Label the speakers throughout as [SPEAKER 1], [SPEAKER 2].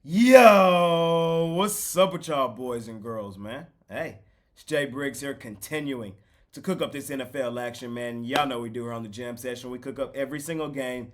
[SPEAKER 1] Yo, what's up with y'all boys and girls, man? Hey, it's Jay Briggs here, continuing to cook up this NFL action, man. Y'all know we do here on the Jam Session. We cook up every single game,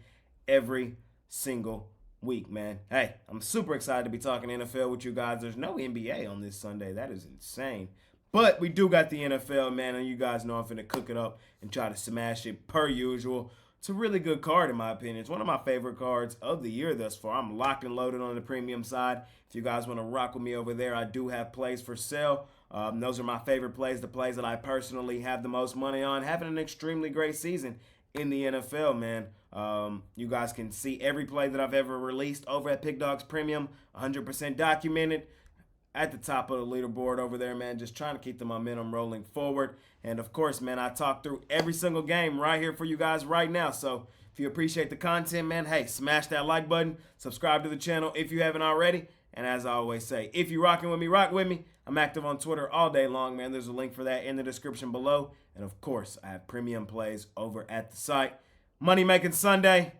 [SPEAKER 1] every single week, man. Hey, I'm super excited to be talking NFL with you guys. There's no NBA on this Sunday. That is insane. But we do got the NFL, man, and you guys know I'm finna cook it up and try to smash it per usual. It's a really good card, in my opinion. It's one of my favorite cards of the year thus far. I'm locked and loaded on the premium side. If you guys want to rock with me over there, I do have plays for sale. Those are my favorite plays, the plays that I personally have the most money on. Having an extremely great season in the NFL, man. You guys can see every play that I've ever released over at Pickdawgz Premium, 100% documented at the top of the leaderboard over there, man. Just trying to keep the momentum rolling forward. And of course, man, I talk through every single game right here for you guys right now. So if you appreciate the content, man, hey, smash that like button, subscribe to the channel if you haven't already. And as I always say, if you're rocking with me, rock with me. I'm active on Twitter all day long, man. There's a link for that in the description below. And of course, I have premium plays over at the site. Money Making Sunday.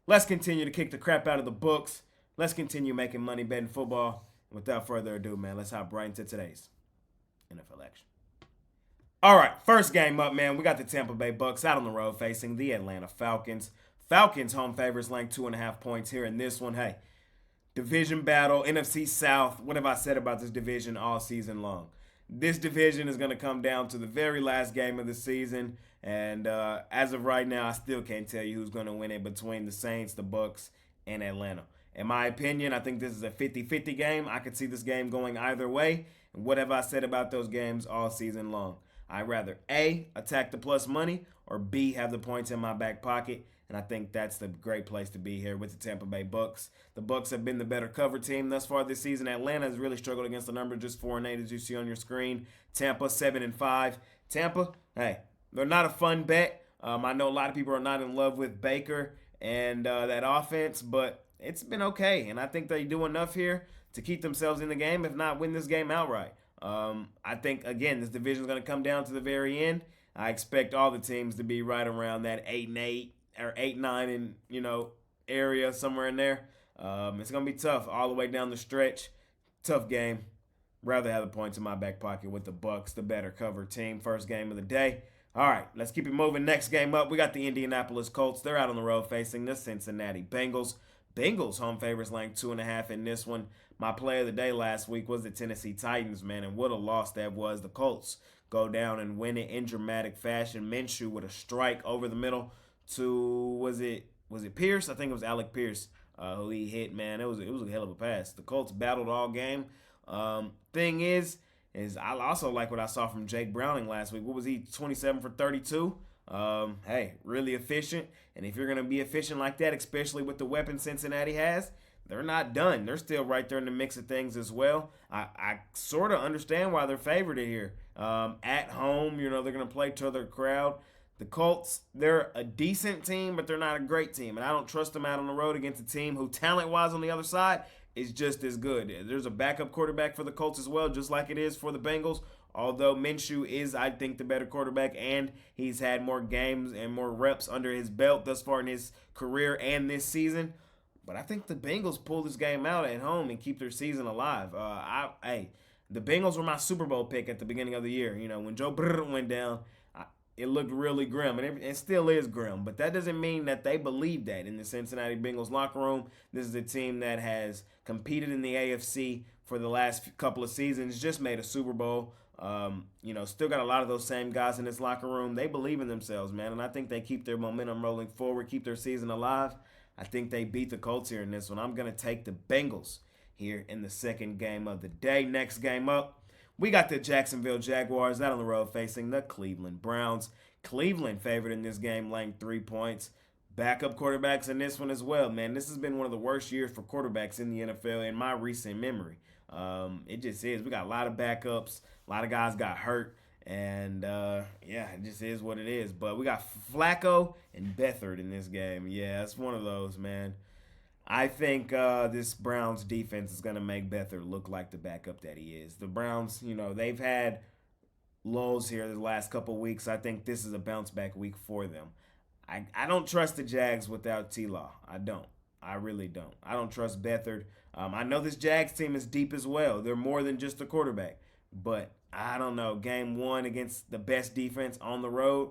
[SPEAKER 1] Let's continue to kick the crap out of the books. Let's continue making money betting football. Without further ado, man, let's hop right into today's NFL action. All right, first game up, man. We got the Tampa Bay Bucks out on the road facing the Atlanta Falcons. Falcons home favorites laying 2.5 points here in this one. Hey, division battle, NFC South. What have I said about this division all season long? This division is going to come down to the very last game of the season. And as of right now, I still can't tell you who's going to win it between the Saints, the Bucks, and Atlanta. In my opinion, I think this is a 50-50 game. I could see this game going either way. And what have I said about those games all season long? I'd rather A, attack the plus money, or B, have the points in my back pocket. And I think that's the great place to be here with the Tampa Bay Bucks. The Bucks have been the better cover team thus far this season. Atlanta has really struggled against the number, just 4-8 as you see on your screen. Tampa 7-5. Tampa, hey, they're not a fun bet. I know a lot of people are not in love with Baker and that offense, but it's been okay, and I think they do enough here to keep themselves in the game, if not win this game outright. I think, again, this division is going to come down to the very end. I expect all the teams to be right around that 8-8 or 8-9 in area, somewhere in there. It's going to be tough all the way down the stretch. Tough game. Rather have the points in my back pocket with the Bucks, the better cover team. First game of the day. All right, let's keep it moving. Next game up, we got the Indianapolis Colts. They're out on the road facing the Cincinnati Bengals. Bengals home favorites laying 2.5 in this one. My play of the day last week was the Tennessee Titans, man, and what a loss that was. The Colts go down and win it in dramatic fashion. Minshew with a strike over the middle to was it Pierce? I think it was Alec Pierce who he hit, man. It was a hell of a pass. The Colts battled all game. Thing is I also like what I saw from Jake Browning last week. What was he? 27 for 32. Hey, really efficient. And if you're going to be efficient like that, especially with the weapon Cincinnati has, they're not done. They're still right there in the mix of things as well. I sort of understand why they're favored here. At home, they're going to play to their crowd. The Colts, they're a decent team, but they're not a great team. And I don't trust them out on the road against a team who, talent-wise on the other side, is just as good. There's a backup quarterback for the Colts as well, just like it is for the Bengals. Although Minshew is, I think, the better quarterback, and he's had more games and more reps under his belt thus far in his career and this season. But I think the Bengals pull this game out at home and keep their season alive. The Bengals were my Super Bowl pick at the beginning of the year. When Joe Burrow went down, it looked really grim, and it still is grim. But that doesn't mean that they believe that in the Cincinnati Bengals locker room. This is a team that has competed in the AFC for the last couple of seasons, just made a Super Bowl. Still got a lot of those same guys in this locker room. They believe in themselves, man, and I think they keep their momentum rolling forward, keep their season alive. I think they beat the Colts here in this one. I'm going to take the Bengals here in the second game of the day. Next game up, we got the Jacksonville Jaguars out on the road facing the Cleveland Browns. Cleveland favored in this game, laying 3 points. Backup quarterbacks in this one as well, man. This has been one of the worst years for quarterbacks in the NFL in my recent memory. It just is. We got a lot of backups. A lot of guys got hurt. And, it just is what it is. But we got Flacco and Beathard in this game. Yeah, it's one of those, man. I think this Browns defense is going to make Beathard look like the backup that he is. The Browns, they've had lulls here the last couple weeks. I think this is a bounce-back week for them. I don't trust the Jags without T-Law. I don't. I really don't. I don't trust Beathard. I know this Jags team is deep as well. They're more than just a quarterback. But I don't know. Game one against the best defense on the road,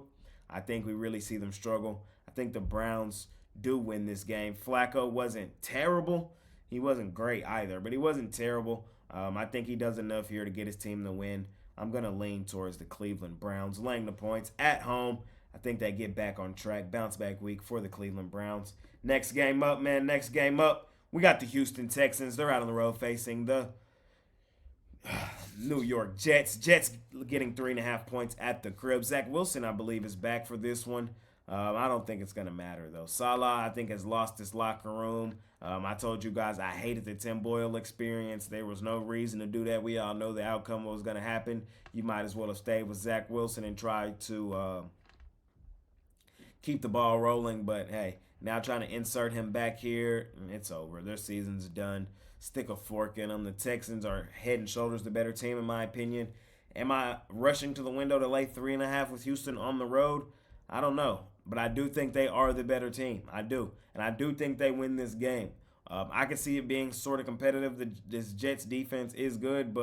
[SPEAKER 1] I think we really see them struggle. I think the Browns do win this game. Flacco wasn't terrible. He wasn't great either, but he wasn't terrible. I think he does enough here to get his team to win. I'm going to lean towards the Cleveland Browns, laying the points at home. I think they get back on track. Bounce back week for the Cleveland Browns. Next game up, man. Next game up. We got the Houston Texans. They're out on the road facing the New York Jets. Jets getting 3.5 points at the crib. Zach Wilson, I believe, is back for this one. I don't think it's going to matter, though. Salah, I think, has lost his locker room. I told you guys I hated the Tim Boyle experience. There was no reason to do that. We all know the outcome was going to happen. You might as well have stayed with Zach Wilson and tried to keep the ball rolling. But, hey, now trying to insert him back here, it's over. Their season's done. Stick a fork in them. The Texans are head and shoulders the better team, in my opinion. Am I rushing to the window to lay 3.5 with Houston on the road? I don't know. But I do think they are the better team. I do. And I do think they win this game. I can see it being sort of competitive. This Jets defense is good,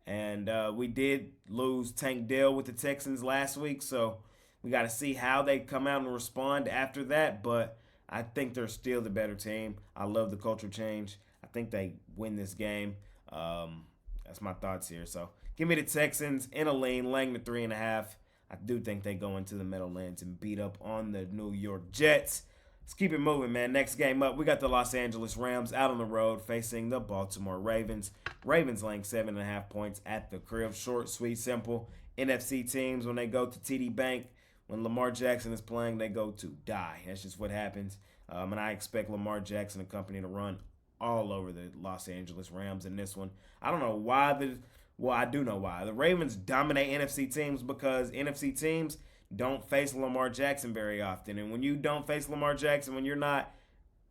[SPEAKER 1] and we did lose Tank Dell with the Texans last week, so we got to see how they come out and respond after that. But I think they're still the better team. I love the culture change. I think they win this game. That's my thoughts here. So give me the Texans in a lean, laying the 3.5. I do think they go into the Meadowlands and beat up on the New York Jets. Let's keep it moving, man. Next game up, we got the Los Angeles Rams out on the road facing the Baltimore Ravens. Ravens laying 7.5 points at the crib. Short, sweet, simple. NFC teams, when they go to TD Bank, when Lamar Jackson is playing, they go to die. That's just what happens. And I expect Lamar Jackson and company to run all over the Los Angeles Rams in this one. I don't know why Well, I do know why. The Ravens dominate NFC teams because NFC teams don't face Lamar Jackson very often. And when you don't face Lamar Jackson, when you're not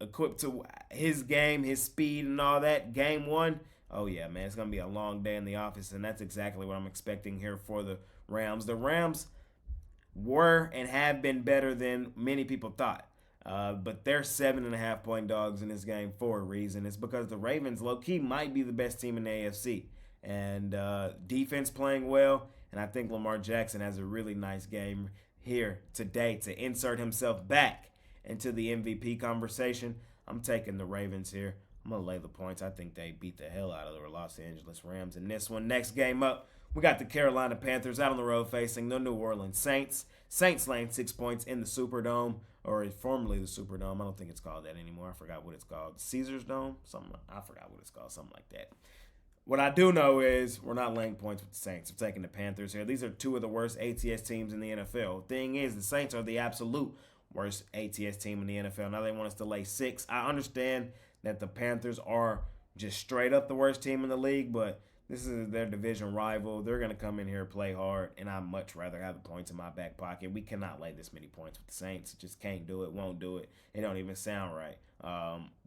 [SPEAKER 1] equipped to his game, his speed, and all that, game one, oh, yeah, man, it's going to be a long day in the office. And that's exactly what I'm expecting here for the Rams. The Rams were and have been better than many people thought. But they're 7.5 point dogs in this game for a reason. It's because the Ravens, low-key, might be the best team in the AFC. And defense playing well, and I think Lamar Jackson has a really nice game here today to insert himself back into the MVP conversation. I'm taking the Ravens here. I'm going to lay the points. I think they beat the hell out of the Los Angeles Rams in this one. Next game up, we got the Carolina Panthers out on the road facing the New Orleans Saints. Saints laying 6 points in the Superdome, or formerly the Superdome. I don't think it's called that anymore. I forgot what it's called. Caesars Dome? I forgot what it's called. Something like that. What I do know is we're not laying points with the Saints. We're taking the Panthers here. These are two of the worst ATS teams in the NFL. Thing is, the Saints are the absolute worst ATS team in the NFL. Now they want us to lay 6. I understand that the Panthers are just straight up the worst team in the league, but this is their division rival. They're going to come in here and play hard, and I'd much rather have the points in my back pocket. We cannot lay this many points with the Saints. Just can't do it, won't do it. It don't even sound right.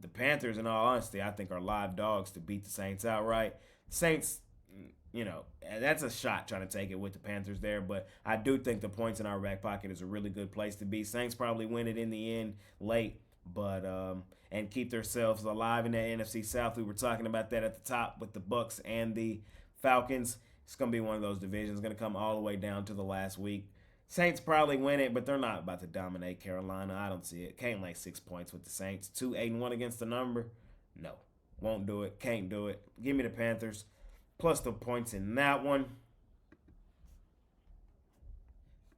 [SPEAKER 1] The Panthers, in all honesty, I think are live dogs to beat the Saints outright. Saints, that's a shot trying to take it with the Panthers there, but I do think the points in our back pocket is a really good place to be. Saints probably win it in the end late, but and keep themselves alive in that NFC South. We were talking about that at the top with the Bucks and the Falcons. It's going to be one of those divisions. Going to come all the way down to the last week. Saints probably win it, but they're not about to dominate Carolina. I don't see it. Can't lay 6 points with the Saints. 2-8-1 against the number? No. Won't do it. Can't do it. Give me the Panthers. Plus the points in that one.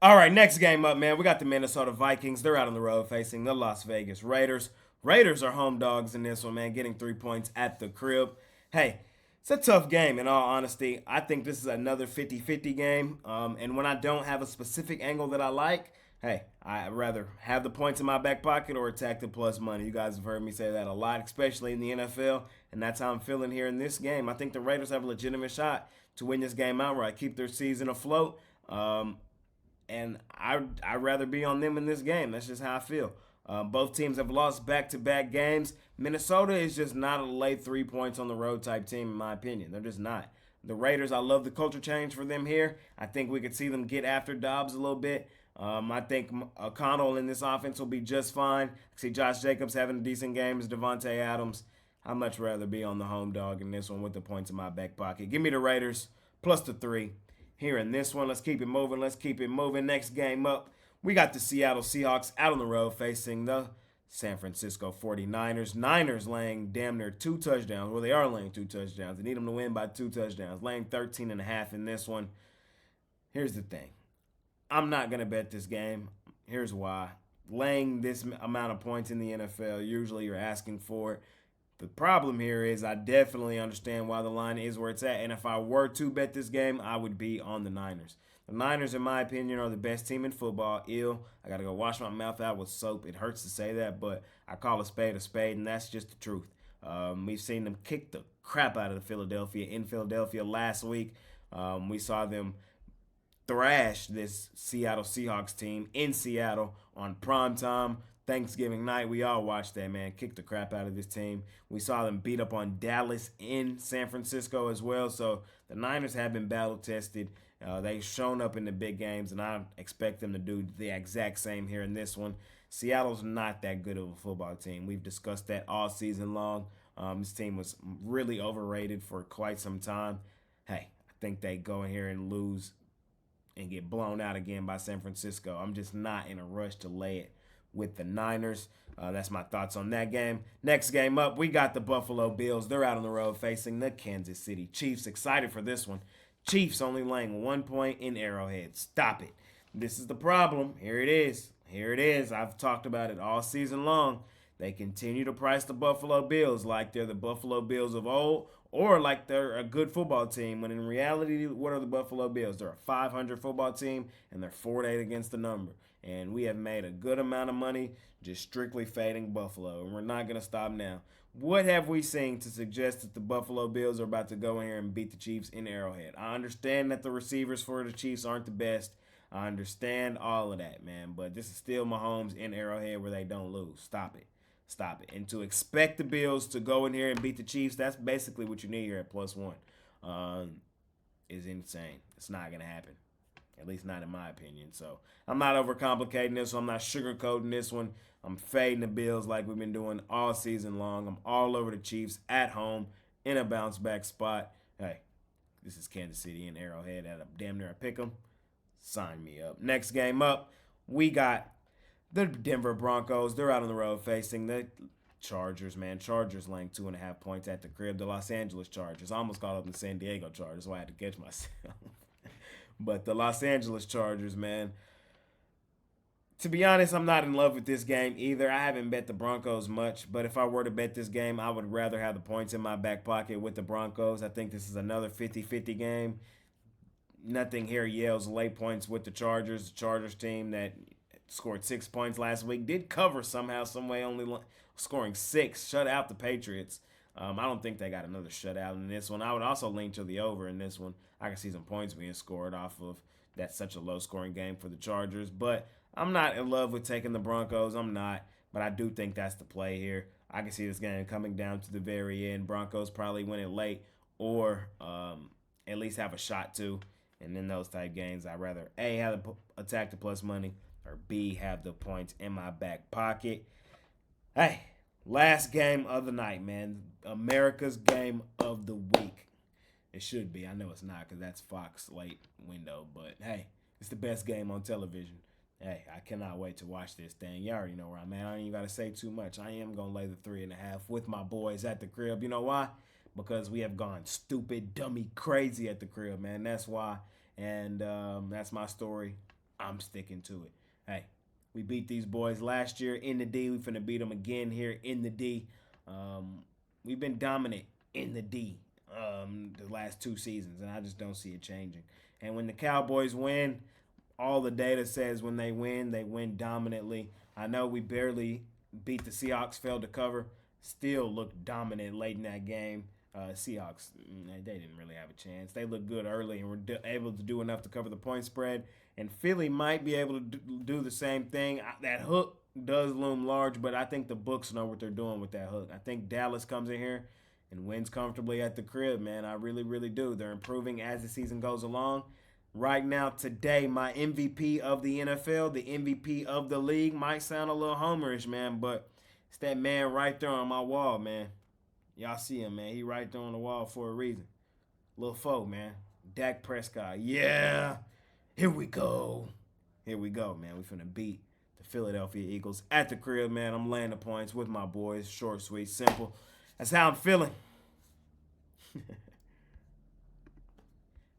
[SPEAKER 1] All right, next game up, man. We got the Minnesota Vikings. They're out on the road facing the Las Vegas Raiders. Raiders are home dogs in this one, man, getting 3 points at the crib. Hey, it's a tough game, in all honesty. I think this is another 50-50 game. And when I don't have a specific angle that I like, hey, I'd rather have the points in my back pocket or attack the plus money. You guys have heard me say that a lot, especially in the NFL, and that's how I'm feeling here in this game. I think the Raiders have a legitimate shot to win this game outright, keep their season afloat, and I'd rather be on them in this game. That's just how I feel. Both teams have lost back-to-back games. Minnesota is just not a lay 3 points on the road type team, in my opinion. They're just not. The Raiders, I love the culture change for them here. I think we could see them get after Dobbs a little bit. I think O'Connell in this offense will be just fine. I see Josh Jacobs having a decent game as Devontae Adams. I'd much rather be on the home dog in this one with the points in my back pocket. Give me the Raiders plus the 3 here in this one. Let's keep it moving. Let's keep it moving. Next game up, we got the Seattle Seahawks out on the road facing the San Francisco 49ers. Niners laying damn near 2 touchdowns. Well, they are laying 2 touchdowns. They need them to win by 2 touchdowns. Laying 13.5 in this one. Here's the thing. I'm not going to bet this game. Here's why. Laying this amount of points in the NFL, usually you're asking for it. The problem here is I definitely understand why the line is where it's at. And if I were to bet this game, I would be on the Niners. The Niners, in my opinion, are the best team in football. I got to go wash my mouth out with soap. It hurts to say that, but I call a spade, and that's just the truth. We've seen them kick the crap out of Philadelphia in Philadelphia last week. We saw them thrash this Seattle Seahawks team in Seattle on prime time. Thanksgiving night, we all watched that, man. Kick the crap out of this team. We saw them beat up on Dallas in San Francisco as well. So the Niners have been battle tested. They've shown up in the big games, and I expect them to do the exact same here in this one. Seattle's not that good of a football team. We've discussed that all season long. This team was really overrated for quite some time. Hey, I think they go in here and lose and get blown out again by San Francisco. I'm just not in a rush to lay it with the Niners. That's my thoughts on that game. Next game up, we got the Buffalo Bills. They're out on the road facing the Kansas City Chiefs. Excited for this one. Chiefs only laying 1 point in Arrowhead. Stop it. This is the problem. Here it is. Here it is. I've talked about it all season long. They continue to price the Buffalo Bills like they're the Buffalo Bills of old or like they're a good football team, when in reality, what are the Buffalo Bills? They're a 500 football team, and they're 4-8 against the number. And we have made a good amount of money just strictly fading Buffalo, and we're not going to stop now. What have we seen to suggest that the Buffalo Bills are about to go in here and beat the Chiefs in Arrowhead? I understand that the receivers for the Chiefs aren't the best. I understand all of that, man. But this is still Mahomes in Arrowhead where they don't lose. Stop it. Stop it. And to expect the Bills to go in here and beat the Chiefs, that's basically what you need here at +1. Is insane. It's not going to happen. At least not in my opinion. So I'm not overcomplicating this one. I'm not sugarcoating this one. I'm fading the Bills like we've been doing all season long. I'm all over the Chiefs at home in a bounce back spot. Hey, this is Kansas City in Arrowhead at a damn near a pick 'em. Sign me up. Next game up, we got the Denver Broncos. They're out on the road facing the Chargers, man. Chargers laying 2.5 points at the crib. The Los Angeles Chargers. I almost called up the San Diego Chargers, so I had to catch myself. But the Los Angeles Chargers, man. To be honest, I'm not in love with this game either. I haven't bet the Broncos much, but if I were to bet this game, I would rather have the points in my back pocket with the Broncos. I think this is another 50-50 game. Nothing here yells late points with the Chargers. The Chargers team that scored 6 points last week did cover somehow, some way, only scoring 6, shut out the Patriots. I don't think they got another shutout in this one. I would also lean to the over in this one. I can see some points being scored off of that's such a low-scoring game for the Chargers. But I'm not in love with taking the Broncos. I'm not. But I do think that's the play here. I can see this game coming down to the very end. Broncos probably win it late or at least have a shot to. And in those type games, I'd rather A, have the attack the plus money, or B, have the points in my back pocket. Hey, last game of the night, man. America's game of the week. It should be. I know it's not because that's Fox late window. But, hey, it's the best game on television. Hey, I cannot wait to watch this thing. You already know where I'm at. I ain't even got to say too much. I am going to lay the 3.5 with my boys at the crib. You know why? Because we have gone stupid, dummy, crazy at the crib, man. That's why. And that's my story. I'm sticking to it. Hey, we beat these boys last year in the D. We finna beat them again here in the D. We've been dominant in the D the last 2 seasons, and I just don't see it changing. And when the Cowboys win, all the data says when they win dominantly. I know we barely beat the Seahawks, failed to cover, still looked dominant late in that game. Seahawks, they didn't really have a chance. They looked good early and were able to do enough to cover the point spread. And Philly might be able to do the same thing. That hook does loom large, but I think the books know what they're doing with that hook. I think Dallas comes in here and wins comfortably at the crib, man. I really, really do. They're improving as the season goes along. right now, today, my MVP of the NFL, the MVP of the league, might sound a little homerish, man, but it's that man right there on my wall, man. Y'all see him, man. He right there on the wall for a reason. Little foe, man. Dak Prescott. Yeah. Here we go. Here we go, man. We finna beat the Philadelphia Eagles at the crib, man. I'm laying the points with my boys. Short, sweet, simple. That's how I'm feeling.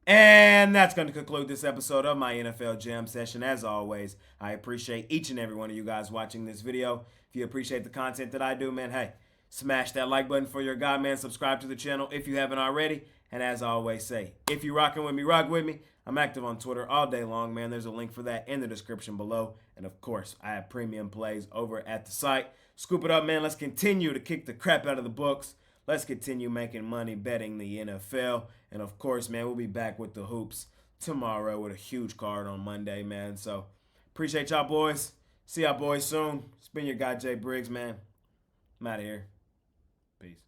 [SPEAKER 1] And that's going to conclude this episode of my NFL Jam Session. As always, I appreciate each and every one of you guys watching this video. If you appreciate the content that I do, man, hey, smash that like button for your guy, man. Subscribe to the channel if you haven't already. And as I always say, if you're rocking with me, rock with me. I'm active on Twitter all day long, man. There's a link for that in the description below. And of course, I have premium plays over at the site. Scoop it up, man. Let's continue to kick the crap out of the books. Let's continue making money betting the NFL. And of course, man, we'll be back with the hoops tomorrow with a huge card on Monday, man. So appreciate y'all boys. See y'all boys soon. It's been your guy, Jay Briggs, man. I'm out of here. Peace.